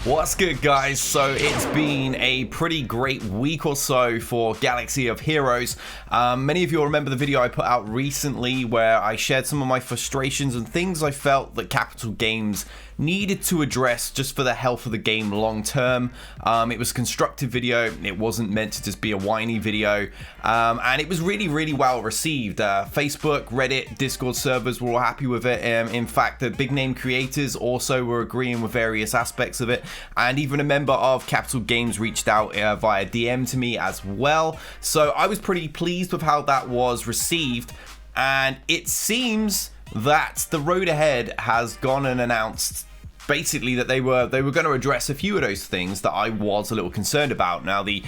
What's good, guys? So it's been a pretty great week or so for Galaxy of Heroes. Many of you will remember the video I put out recently where I shared some of my frustrations and things I felt that Capital Games needed to address just for the health of the game long term. It was a constructive video. It wasn't meant to just be a whiny video. And it was really well received. Facebook, Reddit, Discord servers were all happy with it. In fact, the big name creators also were agreeing with various aspects of it. And even a member of Capital Games reached out via DM to me as well. So I was pretty pleased with how that was received. And it seems that the road ahead has gone and announced basically that they were going to address a few of those things that I was a little concerned about. Now, the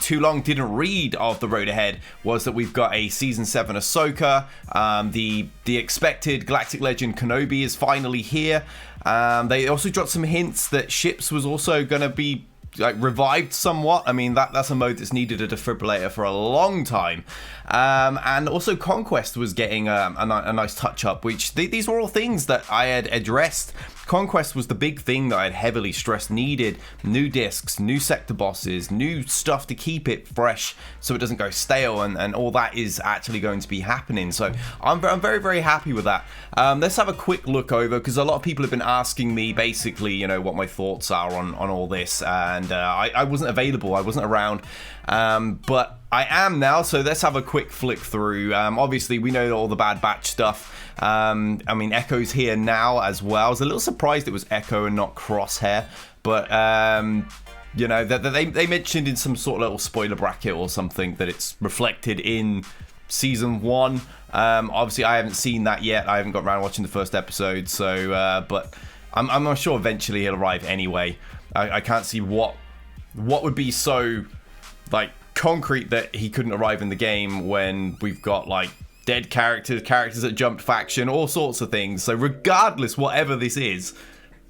too long didn't read of the road ahead was that we've got a season 7 Ahsoka. The expected Galactic Legend Kenobi is finally here. They also dropped some hints that ships was also going to be revived somewhat. I mean, that's a mode that's needed a defibrillator for a long time. And also Conquest was getting a nice touch up, which these were all things that I had addressed. Conquest was the big thing that I had heavily stressed needed new discs, new sector bosses, new stuff to keep it fresh so it doesn't go stale, and all that is actually going to be happening. So I'm very happy with that. Let's have a quick look over, because a lot of people have been asking me basically, you know, what my thoughts are on all this, and I wasn't available, I wasn't around, but I am now, so let's have a quick flick through. Obviously, we know all the Bad Batch stuff. I mean, Echo's here now as well. I was a little surprised it was Echo and not Crosshair, but you know, they mentioned in some sort of little spoiler bracket or something that it's reflected in season 1. Obviously, I haven't seen that yet. I haven't got around watching the first episode, so but I'm sure eventually he'll arrive anyway. I can't see what would be so concrete that he couldn't arrive in the game when we've got dead characters that jumped faction, all sorts of things. So regardless, whatever this is,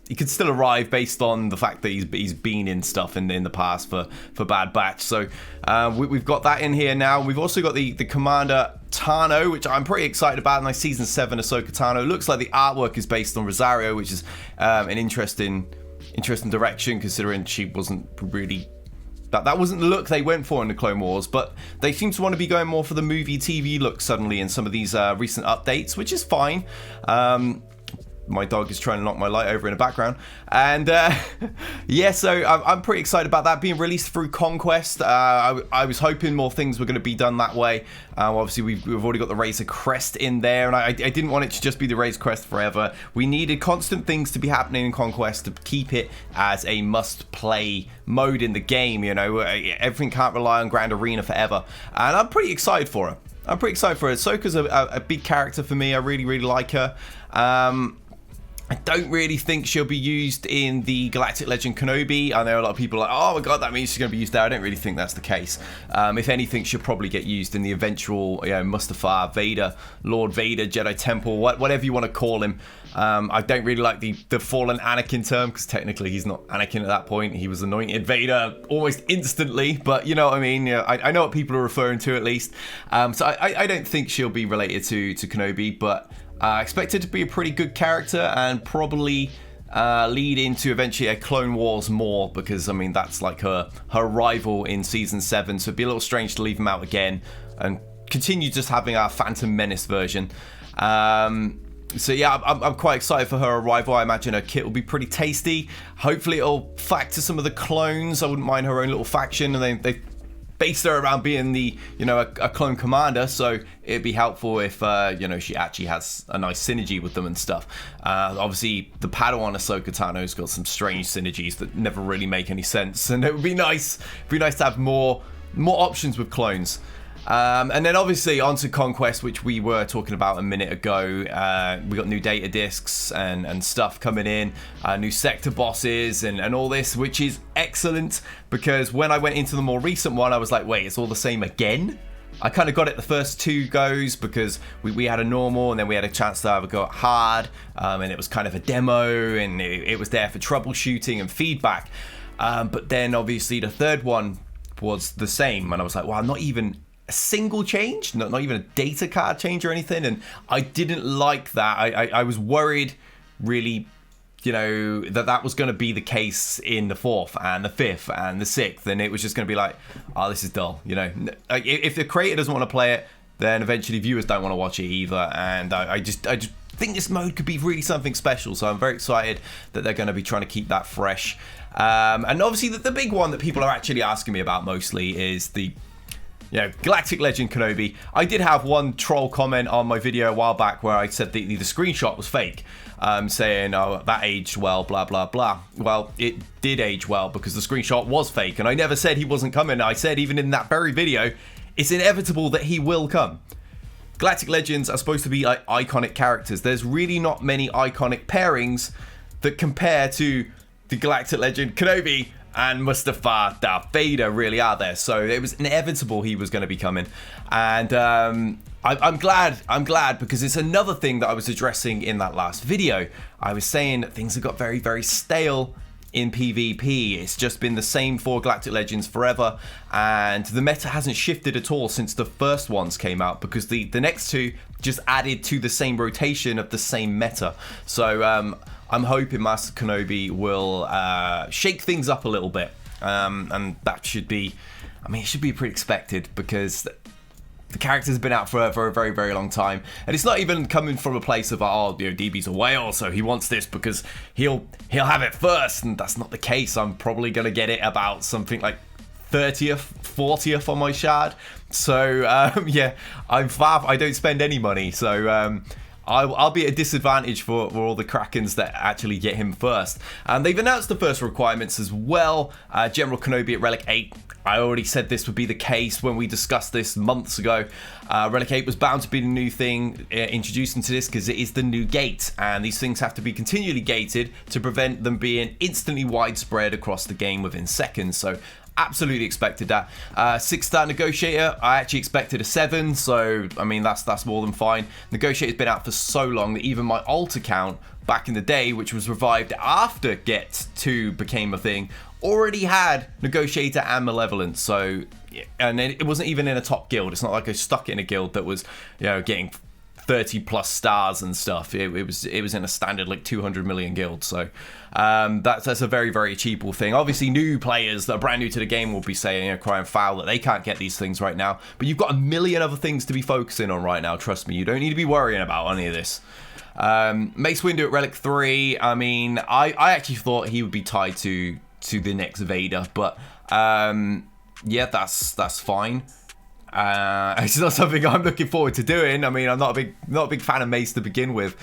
he could still arrive based on the fact that he's been in stuff in the past for Bad Batch. So we've got that in here now. We've also got the Commander Tano, which I'm pretty excited about. Nice season 7 Ahsoka Tano. Looks like the artwork is based on Rosario, which is an interesting direction, considering she wasn't really... That wasn't the look they went for in the Clone Wars, but they seem to want to be going more for the movie TV look suddenly in some of these recent updates, which is fine. My dog is trying to knock my light over in the background. And yeah, so I'm pretty excited about that being released through Conquest. I was hoping more things were going to be done that way. Obviously, we've already got the Razor Crest in there, and I didn't want it to just be the Razor Crest forever. We needed constant things to be happening in Conquest to keep it as a must-play mode in the game. You know, everything can't rely on Grand Arena forever. And I'm pretty excited for her. Ahsoka's a big character for me. I really like her. I don't really think she'll be used in the Galactic Legend Kenobi. I know a lot of people are like, oh my god, that means she's going to be used there. I don't really think that's the case. If anything, she'll probably get used in the eventual, Mustafar, Vader, Lord Vader, Jedi Temple, whatever you want to call him. I don't really like the fallen Anakin term, because technically he's not Anakin at that point. He was anointed Vader almost instantly, but you know what I mean. Yeah, I know what people are referring to at least. So I don't think she'll be related to Kenobi, but I expect her to be a pretty good character and probably lead into eventually a Clone Wars more, because I mean that's like her rival in season 7, so it'd be a little strange to leave him out again and continue just having our Phantom Menace version. So yeah, I'm quite excited for her arrival. I imagine her kit will be pretty tasty. Hopefully it'll factor some of the clones. I wouldn't mind her own little faction, and they based her around being a clone commander, so it'd be helpful if she actually has a nice synergy with them and stuff. Obviously the Padawan Ahsoka Tano's got some strange synergies that never really make any sense, and it would be nice to have more options with clones. And then obviously onto Conquest, which we were talking about a minute ago. We got new data discs and stuff coming in, new sector bosses and all this, which is excellent, because when I went into the more recent one, I was like, wait, it's all the same again? I kind of got it the first 2 goes, because we had a normal, and then we had a chance to have a go at hard, and it was kind of a demo, and it was there for troubleshooting and feedback. But then obviously the third one was the same, and I was like, wow, not even a single change, not even a data card change or anything. And I didn't like that. I was worried really you know, that was going to be the case in the 4th and the 5th and the 6th, and it was just going to be like, oh, this is dull, you know. Like, if the creator doesn't want to play it, then eventually viewers don't want to watch it either, and I just think this mode could be really something special, so I'm very excited that they're going to be trying to keep that fresh. And obviously the big one that people are actually asking me about mostly is the, you know, Galactic Legend Kenobi. I did have one troll comment on my video a while back where I said the screenshot was fake, saying, oh, that aged well, blah, blah, blah. Well, it did age well because the screenshot was fake, and I never said he wasn't coming. I said even in that very video, it's inevitable that he will come. Galactic Legends are supposed to be like iconic characters. There's really not many iconic pairings that compare to the Galactic Legend Kenobi and Mustafa Darth Vader, really, are there. So it was inevitable he was going to be coming, and I'm glad because it's another thing that I was addressing in that last video. I was saying that things have got very, very stale in PvP. It's just been the same for Galactic Legends forever, and the meta hasn't shifted at all since the first ones came out, because the next two just added to the same rotation of the same meta. So I'm hoping Master Kenobi will shake things up a little bit, and that should be, I mean, it should be pretty expected, because the character's been out for a very, very long time, and it's not even coming from a place of, oh, you know, DB's a whale, so he wants this because he'll have it first, and that's not the case. I'm probably gonna get it about something like 30th, 40th on my shard. So yeah, I don't spend any money, so I'll be at a disadvantage for all the Krakens that actually get him first. And they've announced the first requirements as well. General Kenobi at Relic 8. I already said this would be the case when we discussed this months ago. Relic 8 was bound to be the new thing introduced into this, because it is the new gate, and these things have to be continually gated to prevent them being instantly widespread across the game within seconds. So absolutely expected that. 6-star Negotiator, I actually expected a 7, so I mean that's more than fine. Negotiator's been out for so long that even my alt account back in the day, which was revived after Get 2 became a thing, already had Negotiator and Malevolence. So, and it wasn't even in a top guild. It's not like I stuck it in a guild that was, you know, getting 30 plus stars and stuff. It was in a standard like 200 million guild. So that's a very, very achievable thing. Obviously new players that are brand new to the game will be saying, you know, crying foul that they can't get these things right now, but you've got a million other things to be focusing on right now. Trust me, you don't need to be worrying about any of this. Mace Windu at Relic 3, I mean, I actually thought he would be tied to the next Vader, but yeah, that's fine. It's not something I'm looking forward to doing. I mean, I'm not a big fan of Mace to begin with.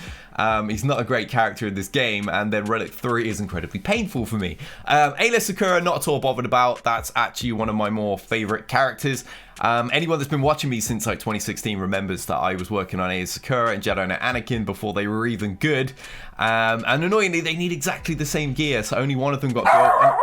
He's not a great character in this game, and then Relic 3 is incredibly painful for me. Ayla Secura, not at all bothered about. That's actually one of my more favorite characters. Anyone that's been watching me since like 2016 remembers that I was working on Ayla Secura and Jedi Knight Anakin before they were even good. And annoyingly, they need exactly the same gear, so only one of them got built.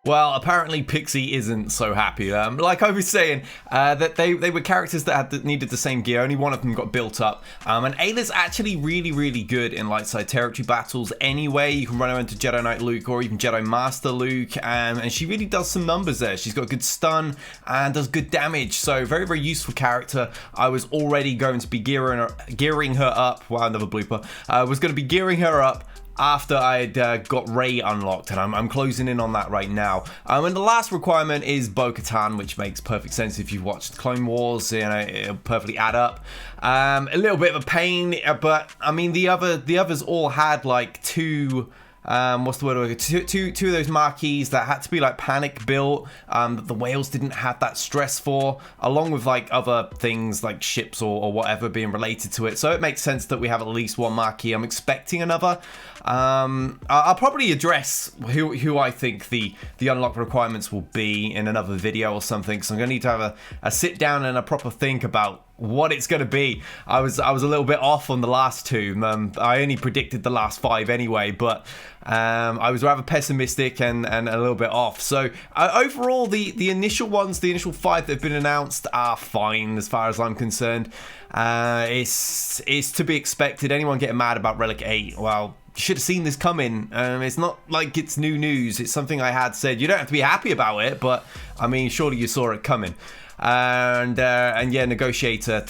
Well, apparently Pixie isn't so happy. Like I was saying, that they were characters that needed the same gear. Only one of them got built up. And Ayla's actually really, really good in light side territory battles anyway. You can run her into Jedi Knight Luke or even Jedi Master Luke. And she really does some numbers there. She's got good stun and does good damage. So very, very useful character. I was already going to be gearing her up. Wow, another blooper. I was going to be gearing her up after I had got Rey unlocked, and I'm closing in on that right now. And the last requirement is Bo-Katan, which makes perfect sense if you've watched Clone Wars. You know, it'll perfectly add up. A little bit of a pain, but I mean the others all had like two. What's the word? Two of those marquees that had to be like panic built, that the whales didn't have that stress for, along with like other things like ships or whatever being related to it. So it makes sense that we have at least one marquee. I'm expecting another. I'll probably address who I think the unlock requirements will be in another video or something. So I'm gonna need to have a sit down and a proper think about what it's going to be. I was a little bit off on the last two. I only predicted the last 5 anyway, but I was rather pessimistic and a little bit off. So overall, the initial ones, the initial 5 that have been announced are fine as far as I'm concerned. It's to be expected. Anyone getting mad about Relic 8, well, should have seen this coming. It's not like it's new news. It's something I had said. You don't have to be happy about it, but I mean, surely you saw it coming. And yeah, Negotiator.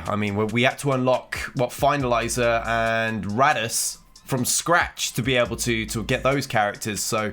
I mean, we had to unlock Finalizer and Radis from scratch to be able to get those characters. So,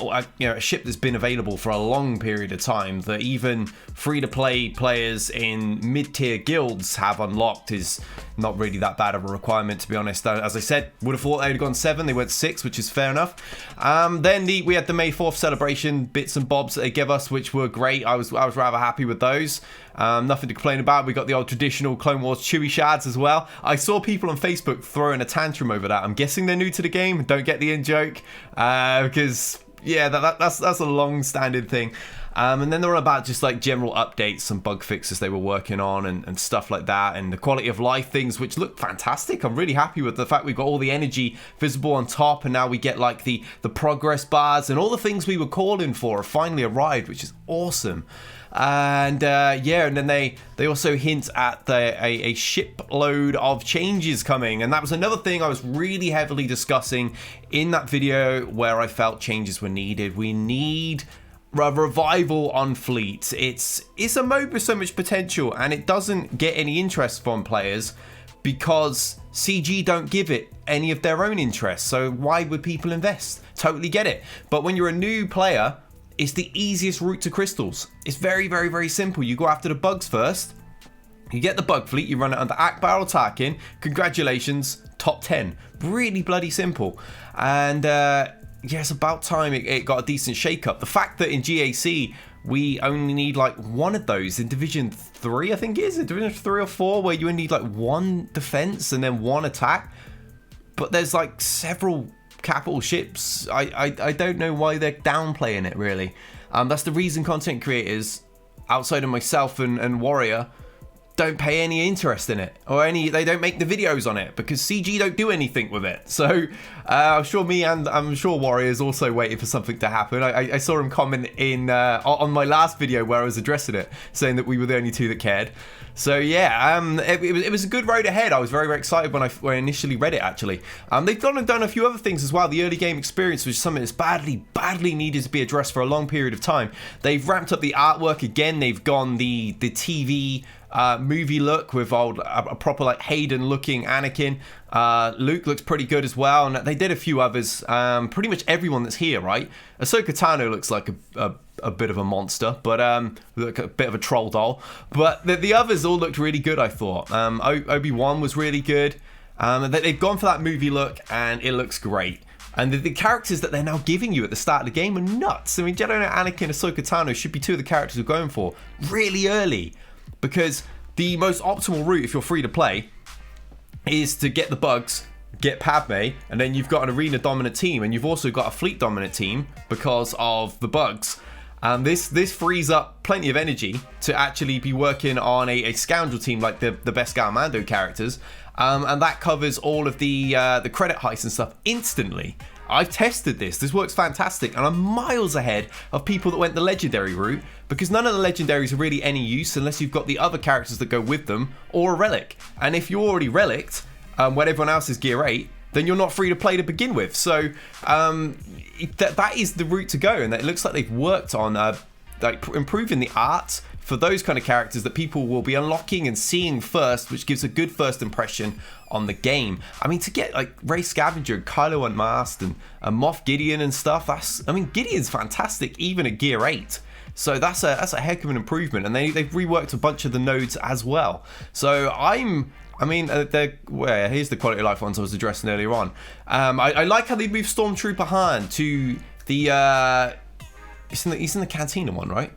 a ship that's been available for a long period of time that even free-to-play players in mid-tier guilds have unlocked is not really that bad of a requirement, to be honest. As I said, would have thought they'd have gone 7. They went 6, which is fair enough. Then we had the May 4th celebration bits and bobs that they give us, which were great. I was rather happy with those. Nothing to complain about. We got the old traditional Clone Wars Chewie shards as well. I saw people on Facebook throwing a tantrum over that. I'm guessing they're new to the game. Don't get the in-joke. Because, yeah, that's a long-standing thing. And then they're about just like general updates, some bug fixes they were working on and stuff like that, and the quality of life things, which look fantastic. I'm really happy with the fact we've got all the energy visible on top, and now we get like the progress bars and all the things we were calling for have finally arrived, which is awesome. And and then they also hint at a shipload of changes coming, and that was another thing I was really heavily discussing in that video where I felt changes were needed. We need a revival on fleet. It's a mode with so much potential, and it doesn't get any interest from players because CG don't give it any of their own interest. So why would people invest? Totally get it. But when you're a new player, it's the easiest route to crystals. It's very, very, very simple. You go after the bugs first. You get the bug fleet. You run it under Akbar or Tarkin. Congratulations, top 10. Really bloody simple. And yeah, it's about time it got a decent shake-up. The fact that in GAC we only need like one of those in Division 3, I think it is. In Division 3 or 4, where you only need like one defense and then one attack. But there's like several capital ships. I don't know why they're downplaying it, really. That's the reason content creators outside of myself and Warrior don't pay any interest in it, or they don't make the videos on it, because CG don't do anything with it. So I'm sure Warrior's also waiting for something to happen. I saw him comment in on my last video where I was addressing it, saying that we were the only two that cared. So yeah, it was a good road ahead. I was very, very excited when I initially read it, actually. They've gone and done a few other things as well. The early game experience was something that's badly needed to be addressed for a long period of time. They've ramped up the artwork again. They've gone the TV movie look with a proper like Hayden looking Anakin. Luke looks pretty good as well, and they did a few others. Pretty much everyone that's here, right? Ahsoka Tano looks like a bit of a monster, but like a bit of a troll doll. But the others all looked really good, I thought. Obi-Wan was really good. They've gone for that movie look, and it looks great. And the characters that they're now giving you at the start of the game are nuts. I mean, Jedi Knight Anakin and Ahsoka Tano should be two of the characters we're going for really early. Because the most optimal route, if you're free to play, is to get the bugs, get Padme, and then you've got an arena dominant team, and you've also got a fleet dominant team because of the bugs. This frees up plenty of energy to actually be working on a scoundrel team like the Beskar Mando characters, and that covers all of the credit heists and stuff instantly. I've tested this. This works fantastic, and I'm miles ahead of people that went the legendary route, because none of the legendaries are really any use unless you've got the other characters that go with them or a relic. And if you're already relicked, when everyone else is gear 8, then you're not free to play to begin with. So that is the route to go, and it looks like they've worked on like improving the art for those kind of characters that people will be unlocking and seeing first, which gives a good first impression on the game. I mean, to get like Rey Scavenger and Kylo Unmasked and Moff Gideon and stuff, Gideon's fantastic even at gear 8. So that's a heck of an improvement, and they've reworked a bunch of the nodes as well. So here's the quality of life ones I was addressing earlier on. I like how they moved Stormtrooper Han to the he's in the Cantina one, right?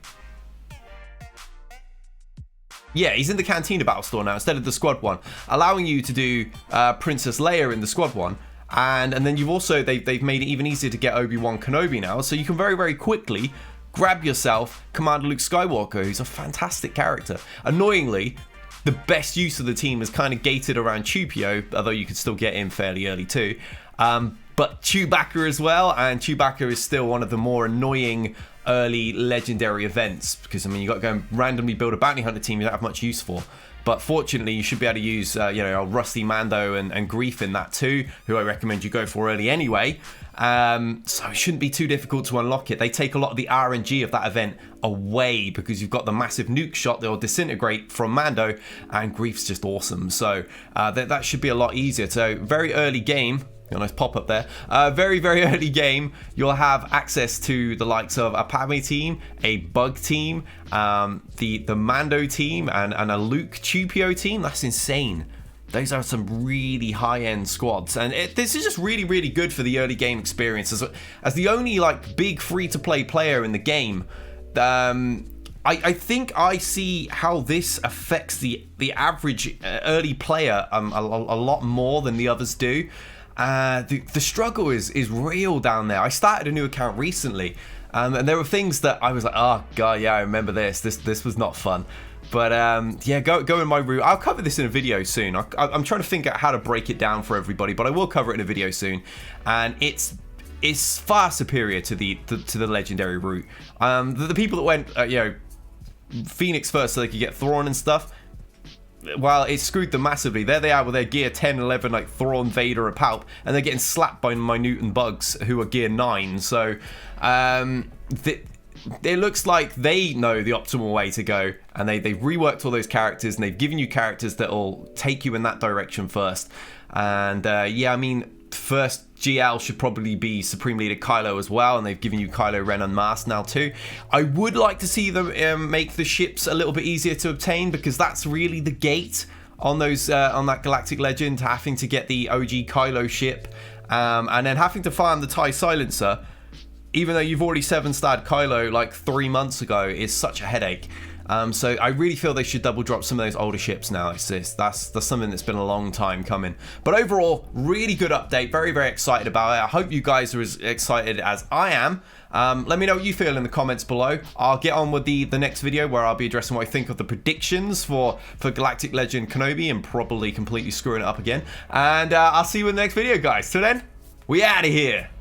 Yeah, he's in the Cantina battle store now instead of the squad one, allowing you to do Princess Leia in the squad one. And then you've also, they've made it even easier to get Obi-Wan Kenobi now, so you can very, very quickly grab yourself Commander Luke Skywalker, who's a fantastic character. Annoyingly, the best use of the team is kind of gated around Chewpio, although you could still get in fairly early too. But Chewbacca as well, and Chewbacca is still one of the more annoying early legendary events, because I mean, you got to go and randomly build a bounty hunter team you don't have much use for. But fortunately, you should be able to use, you know, Rusty Mando and Grief in that too, who I recommend you go for early anyway. So it shouldn't be too difficult to unlock it. They take a lot of the RNG of that event away because you've got the massive nuke shot that will disintegrate from Mando, and Grief's just awesome. So that should be a lot easier. So very early game. A nice pop-up there. Very, very early game, you'll have access to the likes of a Padme team, a Bug team, the Mando team, and a Luke Chupio team. That's insane. Those are some really high-end squads, and this is just really, really good for the early game experience. As the only like big free-to-play player in the game, I think I see how this affects the average early player a lot more than the others do. The struggle is real down there. I started a new account recently, and there were things that I was like, oh god, yeah, I remember this. This was not fun. But yeah, go in my route. I'll cover this in a video soon. I'm trying to think out how to break it down for everybody, but I will cover it in a video soon. And it's far superior to the legendary route. The people that went, you know, Phoenix first so they could get Thrawn and stuff. Well, it screwed them massively. There they are with their gear 10, 11, like Thrawn, Vader, and Palp, and they're getting slapped by minute and bugs who are gear 9. So it looks like they know the optimal way to go, and they've reworked all those characters, and they've given you characters that will take you in that direction first. And yeah, I mean, first GL should probably be Supreme Leader Kylo as well, and they've given you Kylo Ren Unmasked now too. I would like to see them make the ships a little bit easier to obtain, because that's really the gate on those on that Galactic Legend, having to get the OG Kylo ship, and then having to farm the TIE Silencer, even though you've already 7-starred Kylo like 3 months ago, is such a headache. So I really feel they should double drop some of those older ships now. That's something that's been a long time coming. But overall, really good update. Very, very excited about it. I hope you guys are as excited as I am. Let me know what you feel in the comments below. I'll get on with the next video where I'll be addressing what I think of the predictions for Galactic Legend Kenobi, and probably completely screwing it up again. And I'll see you in the next video, guys. Till then, we out of here.